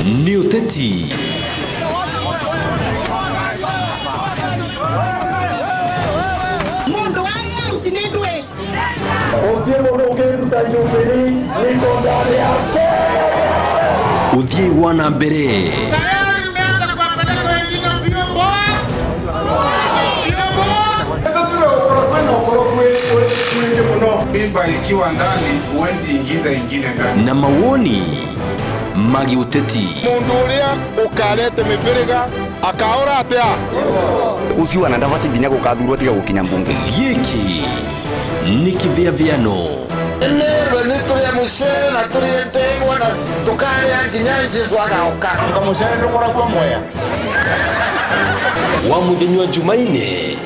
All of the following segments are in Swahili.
Ni uteti. Mundu waya utinidwe. Uthie wana mbere. Imba ikiwa ndani huwezi ingiza ingine ndani. Na mawoni magi uteti. Mundu uria ukarete mibiriga akaora atia ucio wana ndavati nginya gukathurwo tiga gukinya mbunge. Giki ni kiviaviano. nero ni turia mucere na turia ndegwa na tukaria nginya Jesu agaoka mucere ndukora kwa moya Wa muthenya Jumaine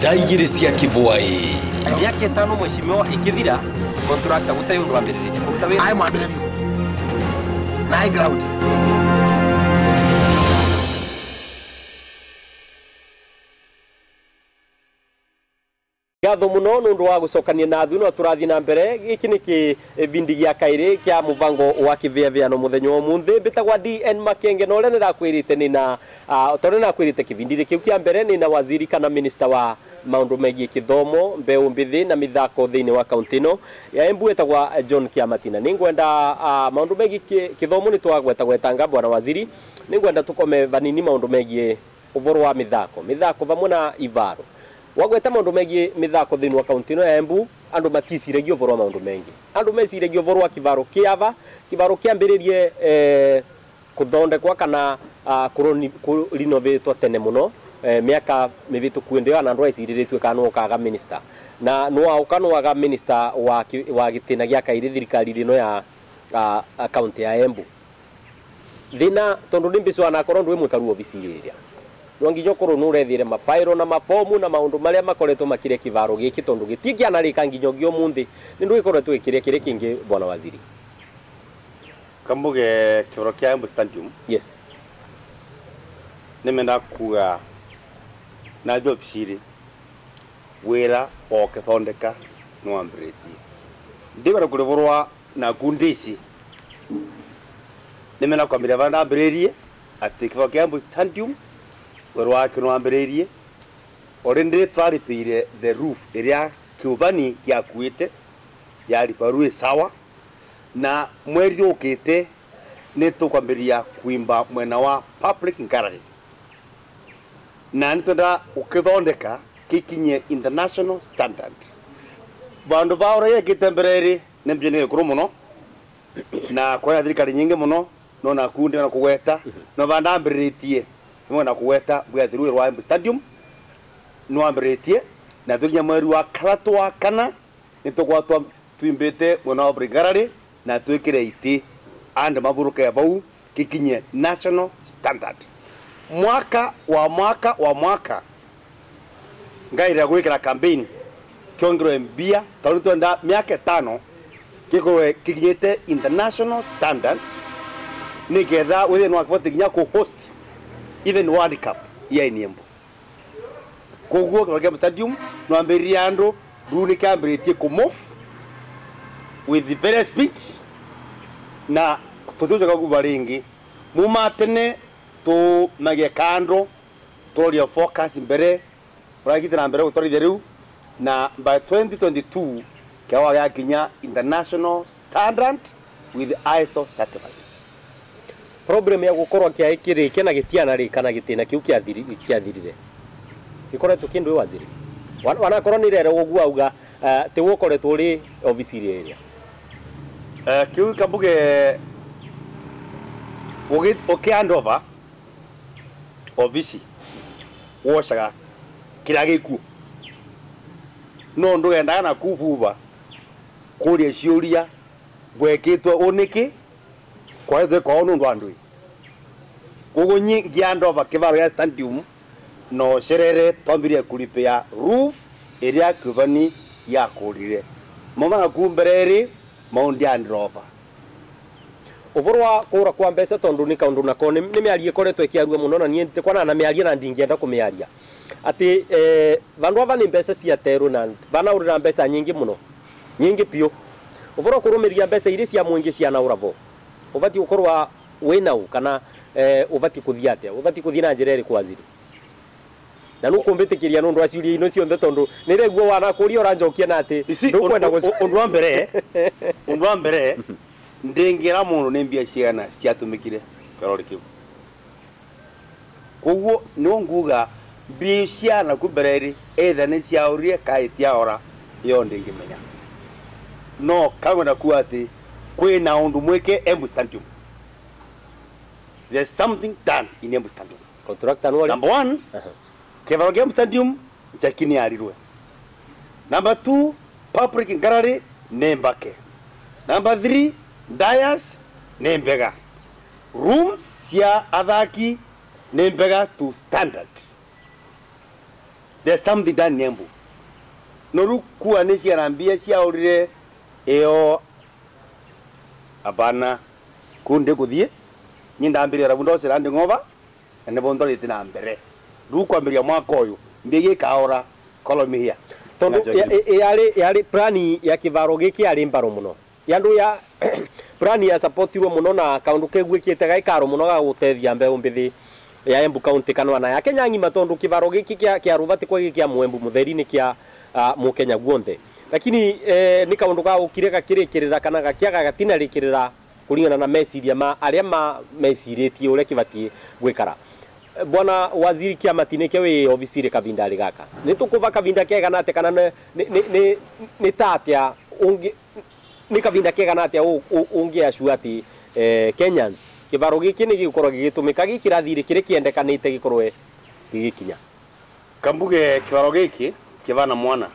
thaa 2 cia kivwai. Miaka 5 mheshimiwa ikithira contractor gutayo ndo ambiriritie kuruta wira. ai mwambiririo na high ground. Gatho muno nundu wa gucokania na thuno turathi na mbere giki ni kivindi gia kairi kia muvango wa kiviaviano muthenya wa munthi bitagwa DN Makenge no ria ndirakwirite ni na tore na kwirite kivindi kiu kia mbere ni na waziri kana minister wa maundu megie kithomo mbeu mbithi na mithako thiini wa kaunti no ya Embu etagwa John Kiamatina ni ngwenda maundu megie kithomo ni twagweta ngabo na waziri ni ngwenda tukome vanini maundu megie uvoro wa mithako vamwe na ivaro wagweta maundu megie mithako thiini wa kaunti no ya Embu andu maticiragio uvoro wa maundu mengi andu meciragio uvoro wa kivaro kiambiririe kuthondekwa kana kurinovatwo tene muno miaka mivituku ndio andu aiciriritwe kana ukaga minister na no ukaga minister wa gitina gia kairi thirikari rino ya kaunti ya Embu thina tondu nimbiso anakorwo ndwe mwikaru ofisi iria nonginya korwo nurethire mafairo na mafomu na maundu maria makoretwo makire kivaro giki tondu gitingia na rika nginyo gyo munthi ni ndu ikoretwo ikire kire kingi bwana waziri Kambuge kivaro kia Embu Stadium. yes Nimenda kuga na ofisiri wira o kithondeka no ambiriti ndibara kurevorwa na kundisi nimenda kwambira vanda ambiririe ati kivaro kia Embu Stadium wira kino ambiririe orende twaripire the roof iria kiuvani kia kuite yari parue sawa na mweri ukite ni tukwambiria kuimba mwena wa public encouragement na nitenda ukithondeka kikinye international standard vandu vaore yekitembereri nembye gikuru muno na kwa thirikari nyingi muno no na kundi na kugweta no vanda ambiritie no na kugweta bwathiru rwa Embu Stadium no ambiritie na tukinya mweri wa karatu wa kana nitugwatwa twimbite mwena wa brigarari na twikire iti and maburuke bau kikinye national standard mwaka wa ngaira gwikira campaign kiongero mbia tondu twenda miaka 5 kiko kikinyete international standard ni ketha within wa kwati kinya ku host even World Cup ya Embu koguo kwa stadium no ambiria andu runi kambiritie ku move with the very speed na tutuja kuva ringi mumatene tu magie kando toria focus mbere uragitira mbere utorithia riu na by 2022 kawa ya kinya international standard with ISO certified. problem ya gukorwa kia ikiri kena gitiana ri kana gitina kiu kiathirire gikoretwo kindu waziri wana korwo ni rero gugua uga te wokoretwo ri office area kiu Kambuge ukiandova ofisi wocaga kira giku no ndugenda na kububa kuria ciuria gwekitwe uniki kwa thwe kwa nundu andui kugunyi ngiandova kivaro ya stadium no cerere twambirie kulipia roof iria kivani ya kurire mama kumbereri maundi androva uvoro wa kura kwa mbeca tondu ni kaundu nako ni miarie koretwo ikiarua muno na niente kwana na miarie na ndingienda kumiaria ati vandu ava ni mbeca cia teru na vana urira mbeca nyingi muno nyingi pio uvoro kurumiria mbeca iri cia mwingi cia na uravo uvati ukorwa wina u kana ubati kuthia atia ubati kuthia na njira iri kwaziri na nuko mbitikiria nundu aciuria ino cionthe tondu nireguo wana kuria oranjokia na ati ndukwenda undu wa mbere ndingira mundu ni mbia ciana ciatumikire karori kiu koguo no nguga mbia ciana kumbereri either ni ciaurie kai tiaora yo ndingimenya no kagona kuwa ati kwina undu mweke Embu Stadium. There's something done in Embu Stadium. Contract annual. Number 1, Kevaro Embu Stadium chakini arirwe. Number 2, public gallery nembake. Number 3, Dias nembega. Rooms ya athaki nembega to standard. There's something done in Embu. Noru kuwa nisi arambia cia urire eo abana kunde kuthie nyindambire rabundo cirande ngoba ene bondo rite na mbere rukwambiria mwaka uyu mbige kaora kolomi hia tondu yari plani ya kivaro giki yari mbaro muno yandu ya plani ya supportirwo muno na kaundu kegwikite gaikaro muno ga gutethia mbeu mbithi ya Embu County kanwa na ya Kenya ngima tondu kivaro giki kia ruvati kwa giki kia Mwembu mutheri ni kia mu Kenya guonthe lakini ni kaundu ga ukireka kirikirira kana gakiaga gatina rikirira kuringana na meciria ma aria ma meciritie ure kibati gwikara bwana waziri kia matineke we obisire kabinda rigaka nitukuva kabinda kega nate kana ni tatia ungi ni kabinda kega nate ungi ashuati Kenyans kivaro giki ni gikorwo gigitumika gikirathire kire kiendekanite gikorwe gigikinya kambuge kivaro giki kivana mwana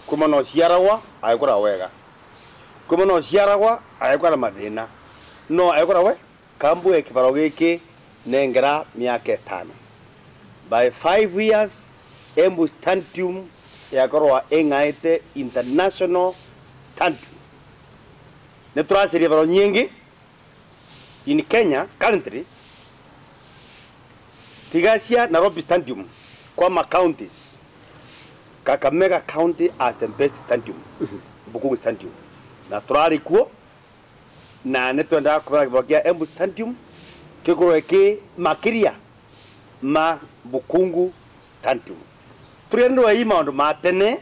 kuma no ciaragwa ayikora wega kuma no ciaragwa ayikora mathina no ayikora we kambuge kivaro giki nengera miaka 5 by 5 years Embu Stadium yakorwa engaite international stadium neturasiria baro nyingi in Kenya currently tigacia Nairobi Stadium kwa ma counties Kakamega County as the best stadium Bukungu Stadium na turari kuo na netwenda kubagia Embu Stadium kikoreke makiria ma Bukungu Stadium turendo ayi maundu matene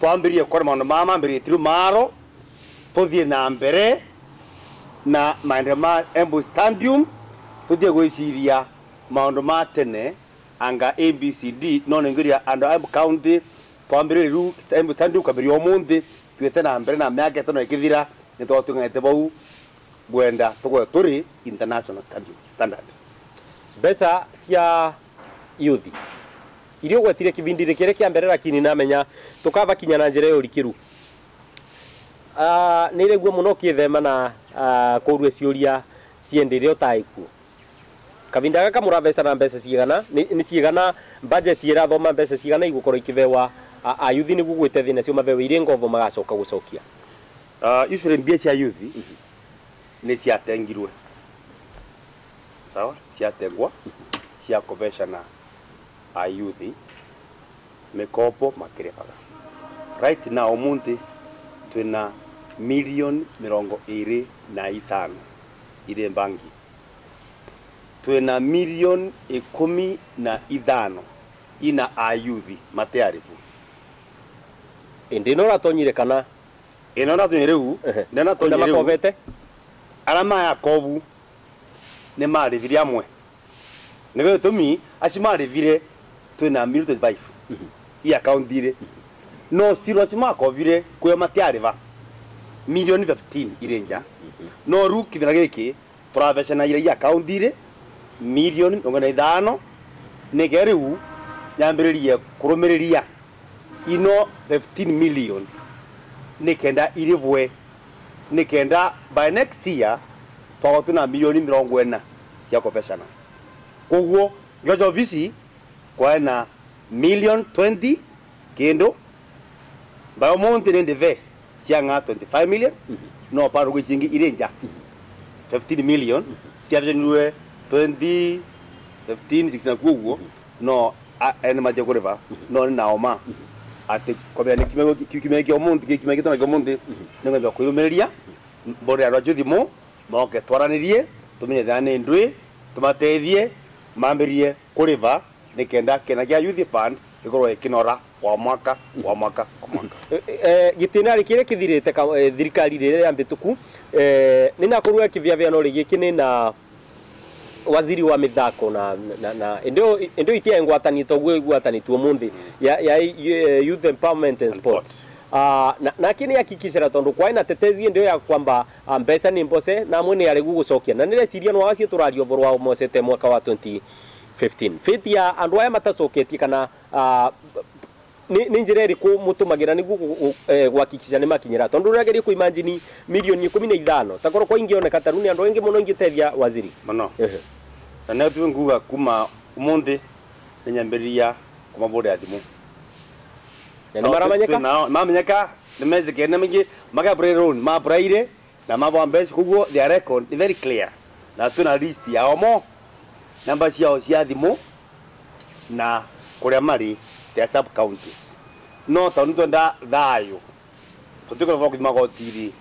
twambirie kwa maundu mamambirie tiru maro tuthie na mbere na maendeleo Embu Stadium tuthie gwiciria maundu matene anga ABCD no ngiria ando Embu County twambirie ru Embu Stadium kabiri omunthi tuete na mbere na miaka 5 ikithira nitwatungete bau bwenda tugo turi international stadium standard besa cia youth irio gwetire kibindire kire kia mbere lakini namenya tukava kinya na njira yo rikiru nireguo muno kithema na kurue ciuria cienderio taiku kabinda gaka muravesa na mbesa cigana ni cigana budget ira thoma mbesa cigana igukoro ikivewa a youth ni gugwite thina cio mavewe ire ngovo magacoka gucokia usually mbia cia youth ni ciatengirwe sawa ciategwa cia kobeshana a youth mekopo makirepaga right now munti twina milioni 25 ire bangi twina milioni 15 ina a youth matearifu indino ratonyire kana ino natonyire u nena tonyire makovete arama ya kovu ne marivire amwe nego tumi acimarivire twina milioni 25 i account dire no siro acimakovire kwe matiariva milioni 15 irenja no ru kivira giki turavecana ire i account dire milioni 5 negeriu nyambiririe kurumiriria ino 15 million nikenda irivwe nikenda by next year twagotuna milioni 40 cia kobeshana koguo gojo visi kwa na million 20 kendo by month in the cia nga 25 million no paro gichingi irenja 15 million cia venue 20 15 16 koguo no ene maje kureva no naoma ate kobya nikimege omuntu kimege tona omuntu nenga kwirumiriria bore arwa juthimo moke twaranirie tumenye thane ndwi tumateithie mambirie kuriva nikenda kena kia youth fund ikorwo ikinora wa mwaka gitinari kire kithirite thirikari rire ya mbituku ni nakorwa kiviaviano rigi kini na waziri wa mithako na ndio itia ngwatani togwe gwatani tu mundi ya youth empowerment and sports na kini hakikishira tondu kwa ina tetezi ndio ya kwamba mbesa ni mbose na mwene ari gugucokia na nire ciria no wacio turario borwa mosete mwaka wa 2015 fiti ya andu aya matacoketie kana ni njira iriku mutumagira nigu gwakikisha ni makinyira tondu rageria ku imagine milioni 15 takoro kwa ingioneka taruni andu wengi muno ingitethia waziri muno na ne tu nguga kuma umundi nyamberia kuma bode athimu yani maramanyeka mamenyeka nimezike nemingi magabrerun mabraire na mabambes kugo the record is very clear na tuna list ya omo namba cia cia thimu na kuria mari the sub counties no tonto nda thayo tutiko fokus magotiri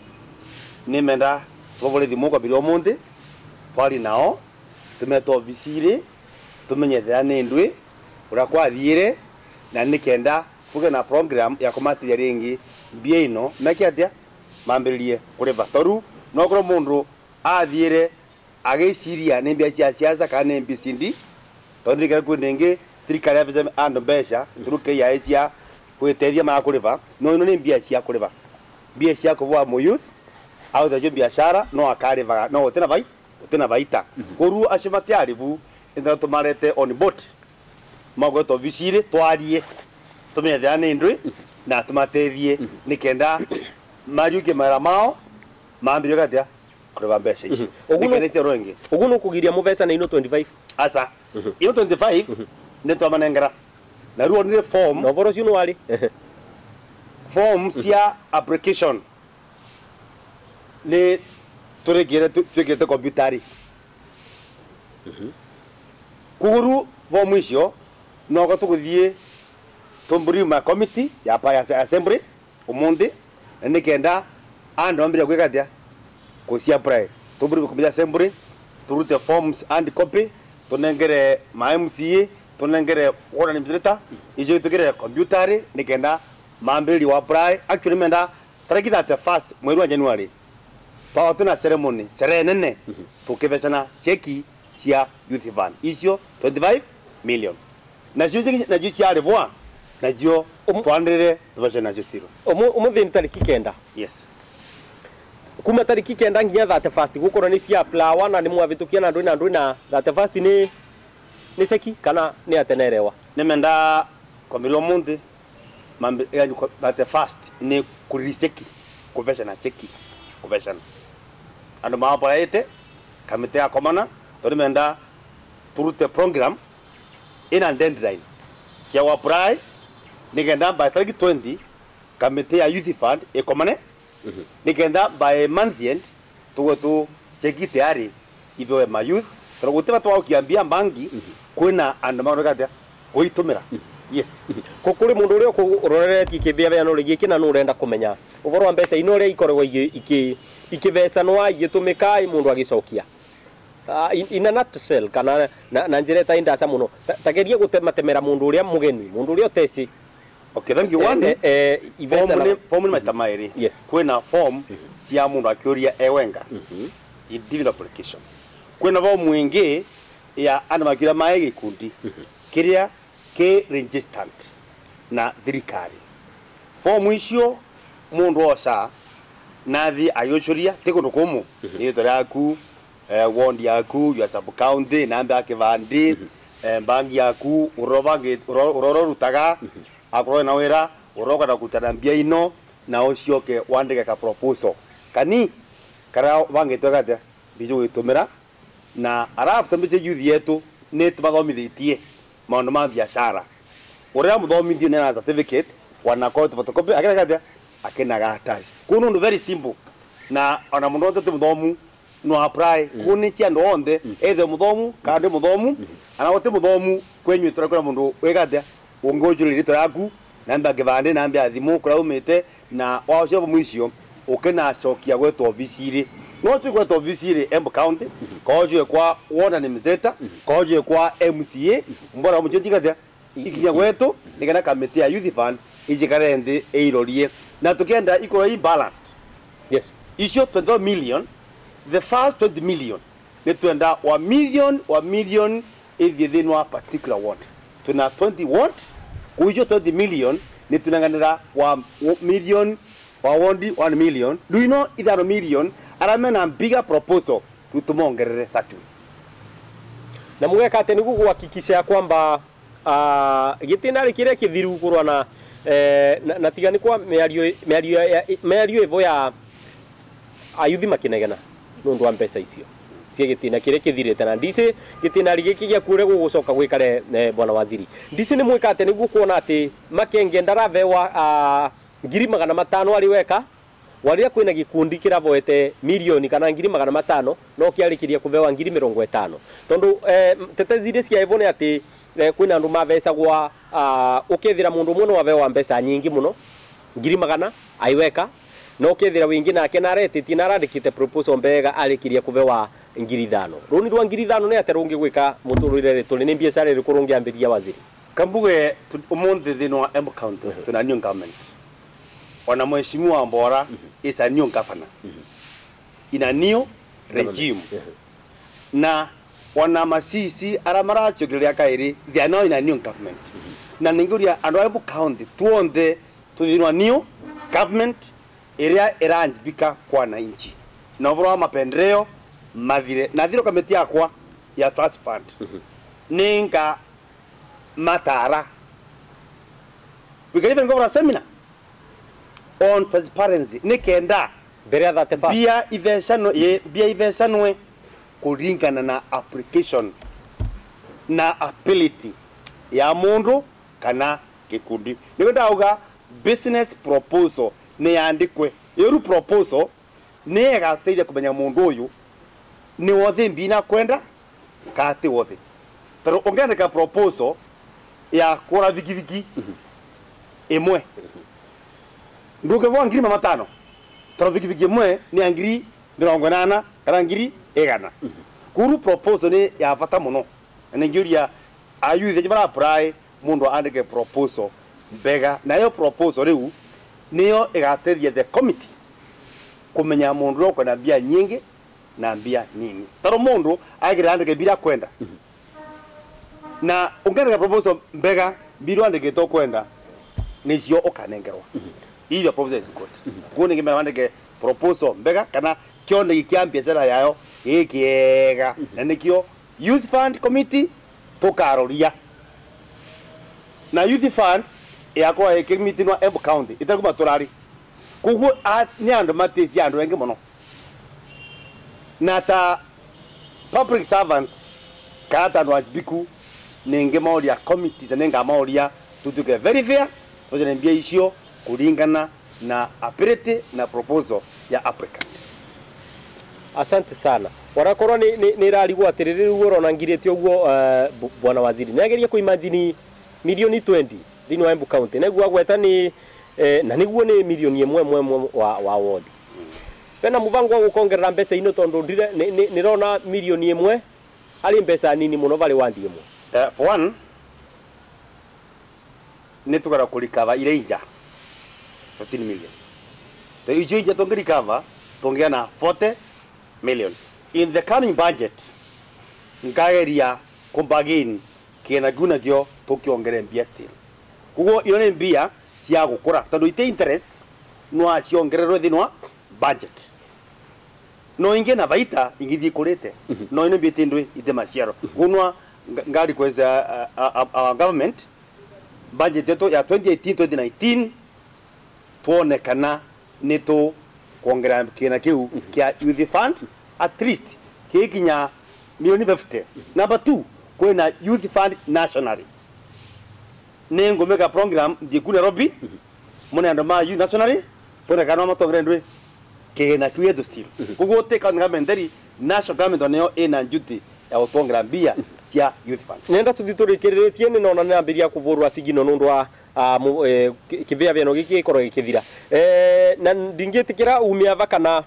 ni menda bobole thimu kwa biro monde twali nao tumeto visire tumenye thane ndwi ura kwa thiire na nikenda fuge na program ya komati ringi mbia ino mekiatia mambiririe kuriva toru no kro mundu athiire agiciria ni mbia cia siasa kana MPCD tondu kira kwinenge thirikari ya ando besha turuke ya cia kwitethia ma kuriva no ino ni mbia cia kuriva mbia cia kuva mo youth au the biashara no akariva no tena vaita koru ashimatiarivu enda tumarete on boat magoto visire twarie tumenye thane ndwi na tumatethie nikenda mariuke mara mao maambire gatia kuriva mbeca ici nikenete roingi uguno kugiria muvesa na ino 25 asa ino 25 ne twamanengera na ruo ni form no voro sino wali form cia application ne turegete kompyutari kuguru vo mwisho no gatuguthie tumburima committee ya pa assembly umundi nikenda ando ambire gwikatia kusia pray tumburima committee assembly turute forms and copy tunengere ma MCA tunengere wona ni mzeta ijo tugere kompyutari nikenda mambiri wa pray actually menda tariki that first mwezi wa January tuna ceremony serenene tukivechana cheki cia youth fund icio 25 million na cio cia revwa na cio twandire tuvechana cistiro umuthi tariki kenda yes kuma tariki kenda nginya 31 gukora ni cia plawa na ni mwavitukia na ndu na 31 ni cheki kana ni atenerewa nemenda komirio munthi mambe yani 31 ni kuriseki kuvechana cheki kuvechana ando maapolaete kamite ya komana torimenda turute program ina deadline cia wa apply nikenda by 20 kamite ya youth fund ekomane nikenda by month end tuwetu cheki tayari hivyo ma youth turagutema twa ukiambia bangi kwina ando marogatia kuitumira yes kukuri mundu uria kurorereti kivia no rigi kina no urenda kumenya uvoro wa mbeca ino ria ikoragwo ikivecanwa igitumika mundu agicokia in a nutshell kana na njira ta indasa muno tagerie gutematemera mundu uria mugeni mundu uria tesi okay thank you one form ni tamairi yes kwina form cia mundu akiuria ewenga individual application kwina form mwingi ya ana makira mae gikundi kiria ke registered na thirikari form icio mundu osa nathi ayochuria tekono komo ni toraku ward yaku ya sub county namba kivandi bangi yaku urovange uroro rutaga akoro na wera uroka na kutarambia ino na ocioke wandike ka proposal kani kara wange twagate bijo gitumira na arafu tambiche youth yetu ni tumathomithitie maundu ma biashara uria muthomithio na certificate wanakora photocopy akira akena gatazi kuno ndo very simple na ona mundu wote muthomu no apply kuni cia ndo onde ethe muthomu kande muthomu ana wote muthomu kwenyu turakora mundu wegate ungojuri rito yaku namba givande namba athimu kura umite na wacio mwisho ukena chokia gwetu ofisiri no tu kwa ofisi Embu County koje kwa ward administrator koje kwa MCA mbona mchenjika dia ikinya kwetu nikana committee ya youth fund ijikare ndi eirorie na tukienda iko imbalanced. Yes. Issue 20 million, the first 20 million ni tuenda 1 million if within one particular ward. Tuna 20 ward, kuijo 20 million ni tunanganira 1 million wa ward 1 million. Do you know either a million aramena bigger proposal tutumongerere tatu. Na mweka ati niguo kuhakikisha kwamba gitinari kire kithiru kurwa na tigani kwa meario evo ya ayuthi makinegena nundu wa mpesa icio cie gitina kire kithirite na ndise gitina rigiki gya kure gugucoka gwikare bwana waziri ndise ni mwika ati niguo kuona ati Makenge ndaravewa 500,000 ari weka waria kwina gikundi kiravoete milioni kana 500,000 no kiarikiria kuvewa 50,000 tondu tetezire cia evone ati kwina andu mavesa gwa ukethira mundu muno wavewa mbeca nyingi muno 100,000 aiweka no ukethira wingi nake naretiti narandikite proposal mbega arikiria kuvewa 5,000 runi rwa 5,000 ni aterungi gwika muturire tuli ni biashara iri kurungi ambiria waziri kambuge umundi thino wa Embu County tuna new government wana mheshimiwa Mbora is a new governor in a new regime na wana masisi aramara chogeria kairi they are now in a new government na ninguria andu Embu County tuonde tuthino new government area eranjibika kwa na inchi na obro mapendeleo mavire na thiro kameti yakwa ya trust fund ninga matara we can even go for a seminar on transparency nikenda beria that fa bia iveshanwe kuringana na application na ability ya mundu kana gikundi nikwenda uga business proposal ni yandikwe yeru proposal ni egateithia kumenya mundu uyu ni wothe mbina kwenda kati wothe tero ongeandika proposal ya kura vigivigi imwe nduke vo 5,000 tero vigivigi imwe ni 80,000 kana 100,000 kuru proposal ni ya vata muno ningiuria ayuthi jibara apply mundu andike proposal mbega na yo proposal riu niyo igateithia the committee kumenya mundu ro na bia nyingi na bia nini taro mundu agira andike bila kwenda na ungeandika proposal mbega bila andike to kwenda nicio ukanengerwa iyo proposal is good kuni ngime andike proposal mbega kana kione gikiambia sera yayo ikiega na nikio youth fund committee tukaroria na youth fund yakwa ekimiti no Embu County itakuma turari kugu ni andu matesi andu engi muno na ta public servant kata no ajibiku ninge mauria committees ninga mauria tutuke very fair tujene mbia icio kuringana na ability na proposal ya applicant. Asante sana warakorwa ni rarigwa atiriri ruoro na ngirite uguo bwana waziri nageria ku imagine milioni 20 thini wa Embu County neguo gweta ni na niguo ni milioni imwe wa ward pena muvango wa gukongerera mbeca ino tondu ndire ni rona milioni imwe ali mbeca nini muno bali wandi imwe for one ni tukara kulikava ile inja 15 million the inja tongirikava tongea na 40 million in the coming budget ngageria kumbagin kena guna gyo tukiongere mbia still kugo irone mbia cia gukura tondu ite interest no aciongererwo thino budget no inge na baita ingithii kurite no ino mbia tindwe ite maciaro gunwa ngari kweza government budget yetu ya 2018-2019 tuone kana neto kuongera kina kiu kia youth fund at least kikinya milioni 50. Number 2 kwena youth fund nationally nengo mega program di ku Nairobi mona ndo ma youth nationally tone kana matongere ndwe kina kiu yetu still kugote kan government national government oneo ina duty ya utongera mbia cia youth fund nenda tuthiturikiretie ni nona nambiria kuvurwa sigino nundu wa kivea vyano giki korwo gikithira na ndingitikira umia vakana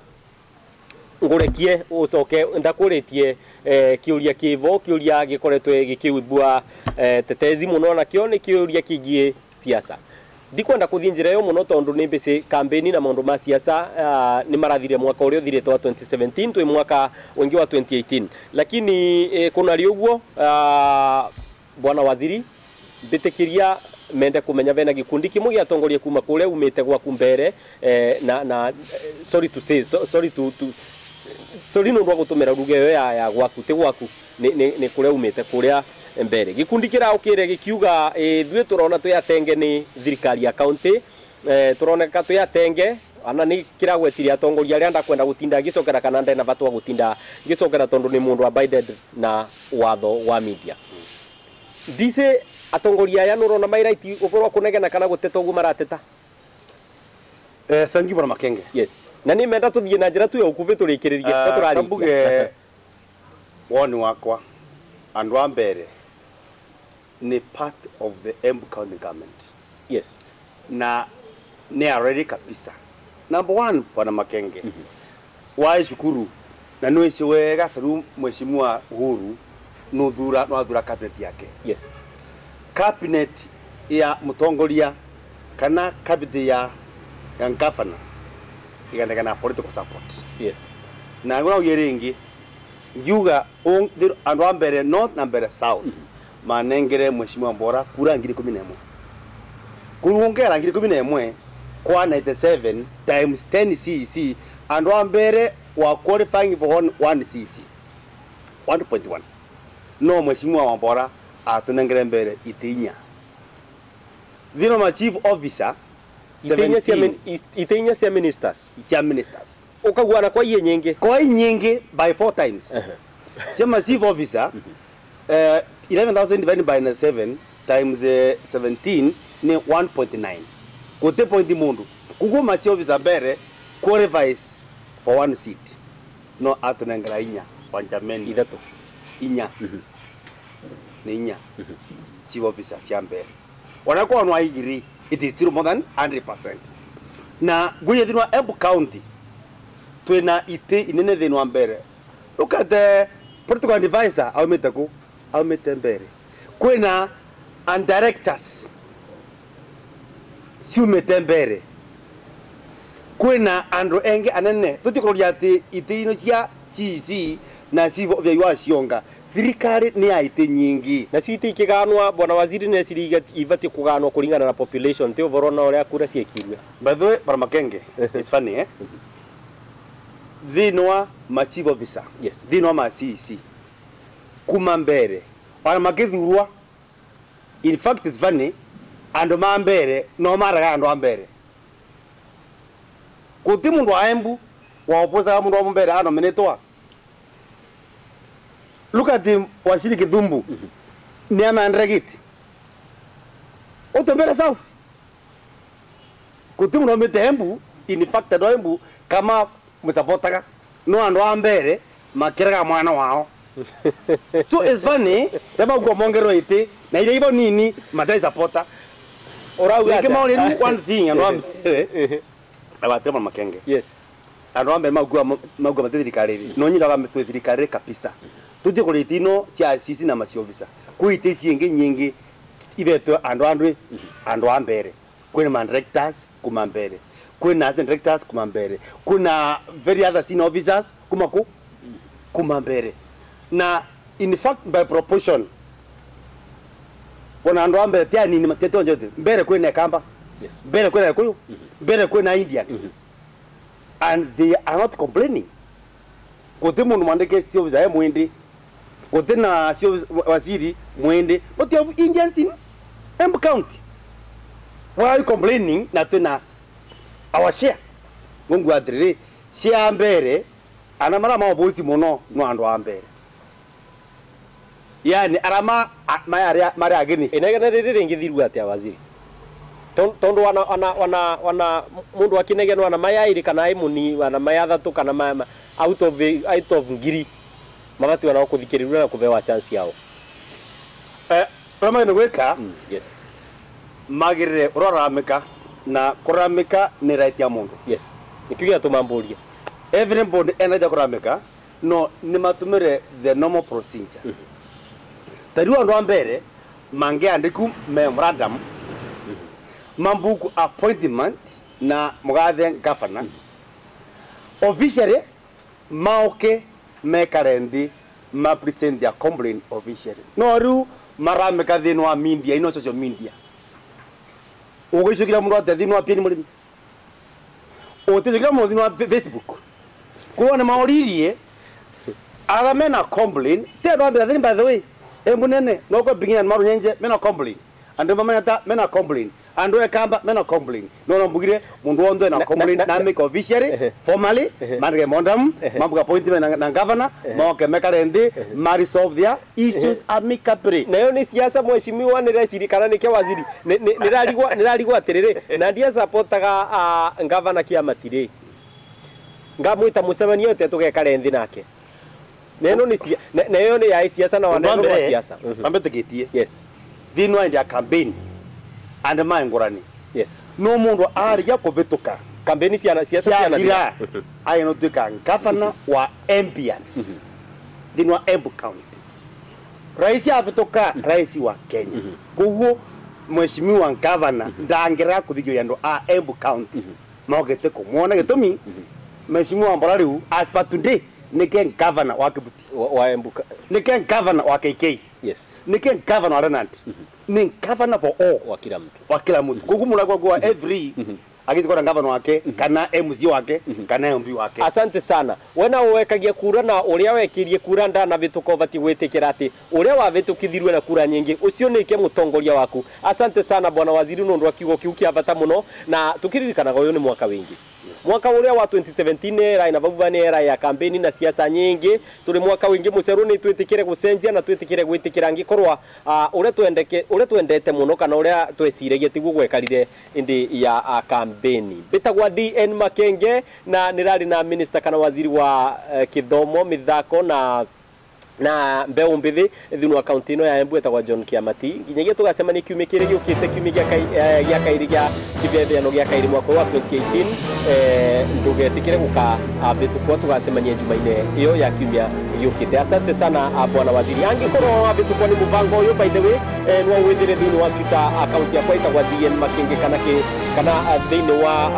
ngurekie ucoke ndakuritie kiuria kivo kiuria gikoretwe gikiubua tetezi muno na kio ni kiuria kigie siasa ndikwenda kuthinjira yo muno tondu ni mbese campaign na maundu ma siasa ni marathire mwaka uria uthirite wa 2017 twi mwaka wengi wa 2018 lakini kuna rioguo bwana waziri mbitikiria mende kumenya vena gikundi kimwe gia tongoria kuma kule umite gwa kumbere sorry to say sorry no gutumira ruge ya gwaku te gwaku ni kule umite kuria mbere gikundi kira ukire gikiuga thwe turona tuyatenge ni thirikari ya county turoneka tuyatenge ana ni kiragwetiria atongoria aria ndakwenda gutinda gicokera kana ndena batwa gutinda gicokera tondu ni mundu abided na watho wa media dice atongoria ya nurona mairaiti ukorwa kunegena kana guteta ugu marateta sangi bora makenge yes na ni menda tuthie na njira tu ya ukuve turikiririe ko turari mbuge woni wakwa andu ambere ni part of the Embu County government yes na ni already kabisa number 1 bwana makenge wa shukuru na no wega taru mheshimiwa Uhuru no thura cabinet yake yes cabinet ya mutongoria kana cabinet ya governor igana political support yes na ngona uyiringi ngiuga andu ambere north na mbere south manengere mheshimiwa Mbora kura 11 kuongera 11 kwa 97 times 10 CC andu ambere wa qualifying for 1 CC 1.1 no mheshimiwa Mbora atunengere mbere itinya thino ma chief officer itinya cia ministers ukagwana kwa iye nyingi by 4 times cia chief officer 11,000 divided by 7 times 17 ni 1.9 kote point mundu kugo ma chief officer mbere qualifies for 1 seat no atunengera inya wanjameni ithatu inya ni inya chief officer cia mbere wanakuwa no aigiri it is still more than 100% na guye thirwa Embu County twina ite inene thino mbere look at the political advisor aumete mbere kwina and directors siumete mbere kwina andro enge anene tutikuria ati ite ino cia CC na civil vya ywa cionga thirikari ni aite nyingi na citi ikiganwa bwana waziri ne siriga ivati kuganwa kulingana na population te overona ore akura ciekirwe by the way para makenge it's funny dhinwa ma chief officer yes dhinwa ma CC kuma mbere para magithurwa in fact it's funny ando ma mbere no maraga ando ambere kuti mundu wa Embu wa opoza mundu wa mbere ano menetwa look at him washiri Kithumbu ni amandregit otombera south kuti mundu wa Embu in fact ando Embu kama musapotaga no ando ambere makiraga mwana wao so it's funny lema uko mongero ite na ile ibo nini madai supporter orauga kama only one thing ando ambere abatema makenge yes ando ambere magua mathirikari no nyiraga metwe thirikari kabisa tuti kuritino cia CC na macio officer kuite cienge nyingi ivetwe ando ambere kwina man directors kuma mbere kwina assistant directors kuma mbere kuna very other senior officers kuma mbere na in fact by proportion wana ando ambere tia nini mateto njote mbere kwina kamba yes mbere kwina kuyu mbere kwina Indians and they are not complaining kote mundu mandeke sio vya mwende kote na sio waziri mwende but you have Indians in Embu County why are you complaining na tena our share mungu adrere share mbere ana mara mabosi muno no ando ambere yani arama mari against inegena riri ngithirwa atia waziri tondu wana mundu akinegena wana mayairi kana imuni wana mayathatu kana out of ngiri mabati wana kuthikiriria na kubewa chance yao rama gweka yes magire uroramika na kuramika ni right ya mundu yes nikiuga tumamburia everybody enaja kurameka no ni matumire the normal procedure tariwa ndo ambere mange andiku memorandum mambuku appointment na mugathe governor officially maoke mekarendi ma present their complaint officially no ru marameka thino wa media ino social media ugicikira mundu athino wa pieni mulimi utizikira mundu thino wa Facebook kuona maoririe aramena complaint te ndo ambira thini by the way emunene no ko bingina maru nyenje mena complaint ande mama ta mena complaint ando ekamba mena complaint no no bugire mundu ondo na complaint na make officially formally marge mondam mabuga appointment na governor moke mekarendi ma resolve their issues amicably nayo ni siasa mheshimiwa ni resirikana ni kia waziri nirarigwa atiriri na ndia supportaga governor kiamatire ngamwita musemania yote tugekarendi nake neno ni nayo ni ya siasa na waneno wa siasa ambetegetie yes thino ndia campaign and maengorani yes no mundu arija kuvituka kampeni siasa gira ayino tuka governor wa ambience thino wa Embu County rais avituka rais wa Kenya kuhuo mheshimiwa governor ndangira kuthigiria ndo a Embu County maogete kumwona gitumi mheshimiwa Mbarariu as per today niken governor wa Kibuti wa Embu niken governor wa KK yes niken governor wa Renand ni governor for all wa kila mtu kukumula kwa every agithikora governor wake kana MC wake kana MP wake asante sana wena wekagia kura na uria wekirie kura ndana vituko vati gwitikira ati uria wavitukithirwe na kura nyingi ucio ni ke mutongoria waku asante sana bwana waziri nundu akiugo kiu kia bata muno na tukiririkanaga uyu ni mwaka wingi mwaka uria wa 2017 era ina bavuvani era ya kampeni na siasa nyingi tuli mwaka wingi muceru ni twitikire gucenjia na twitikire gwitikira ngikorwa uria twendete muno kana uria tweciragia tiguo gwekarire indi ya kampeni bitagwa DN Makenge na nirari na minister kana waziri wa kithomo mithako na mbeu mbithi thinu wa county no ya Embu etagwa John Kiamati nginyagia tugacemania kiumikire giukite kiumia gia kairi gia kibethano gia kairi mwaka wa 2018 ndugetikire guka abitukwa tugacemania jumaine iyo ya kiumia giukite asante sana bwana waziri angikorwo abitukwa ni mubango uyu by the way no withire thinu wa Twitter account ya kwaitagwa DN Makenge kana thinu wa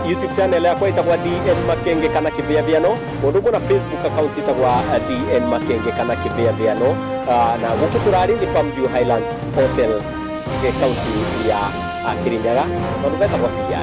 YouTube channel ya kwaitagwa DN Makenge kana kibethano mundu na Facebook account itagwa DN Makenge kana kibethano na guku turari ni Palmview Highlands Hotel county ya Kirinyaga mundu betagwa PI